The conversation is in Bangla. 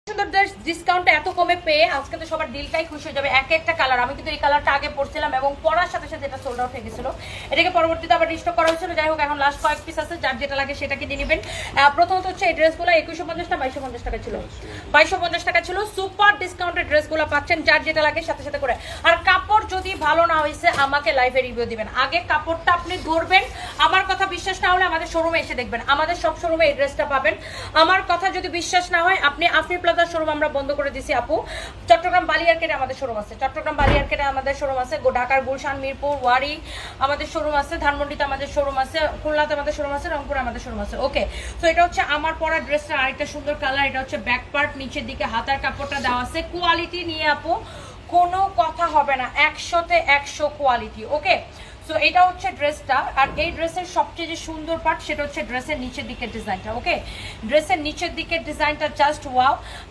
সুন্দর ডিসকাউন্ট এত কমে পেয়ে আজকে তো সবার দিলটাই খুশি হয়ে যাবে। এক একটা কালার, আমি কিন্তু এই কালারটা আগে পড়ছিলাম এবং পরার সাথে সাথে এটা সোল্ড আউট হয়ে গেছিল, এটাকে পরবর্তীতে আবার রিস্টক করা হয়েছিল। যাই হোক, এখন লাস্ট কয়েক পিস আছে, যার যেটা লাগে সেটা কিনে নেবেন। প্রথমত হচ্ছে এই ড্রেসগুলো 2150 না 2250 টাকা ছিল, 2250 টাকা ছিল। সুপার ডিসকাউন্টেড ড্রেসগুলো পাচ্ছেন, যার যেটা লাগে সাথে সাথে করে। আর কাপড় যদি ভালো না হয়েছে আমাকে লাইভে রিভিউ দিবেন, আগে কাপড়টা আপনি ধরবেন। আমার কথা বিশ্বাস না হলে আমাদের শোরুমে এসে দেখবেন, আমাদের সব শোরুমে এই ড্রেসটা পাবেন। আমার কথা যদি বিশ্বাস না হয়, আপনি আফরি প্লাজার শোরুম আমরা বন্ধ করে দিছি আপু। চট্টগ্রাম বালিয়ারকেটে আমাদের শোরুম আছে, চট্টগ্রাম বালিয়ারকেটে আমাদের শোরুম আছে, ঢাকার গুলশান, মিরপুর, ওয়ারি আমাদের শোরুম আছে, ধানমন্ডিতে আমাদের শোরুম আছে, খুলনাতে আমাদের শোরুম আছে, রংপুরে আমাদের শোরুম আছে। ওকে, তো এটা হচ্ছে আমার পরা ড্রেসটা আরেকটা সুন্দর কালার। এটা হচ্ছে ব্যাক পার্ট, নিচের দিকে হাতার কাপড়টা দেওয়া আছে। কোয়ালিটি নিয়ে আপু কোনো কথা হবে না, 100তে 100 কোয়ালিটি। ওকে, সো এটা হচ্ছে ড্রেসটা। আর এই ড্রেসের সবচেয়ে যে সুন্দর পার্ট সেটা হচ্ছে ড্রেসের নিচের দিকের ডিজাইনটা। ওকে, ড্রেসের নিচের দিকের ডিজাইনটা জাস্ট ওয়াও।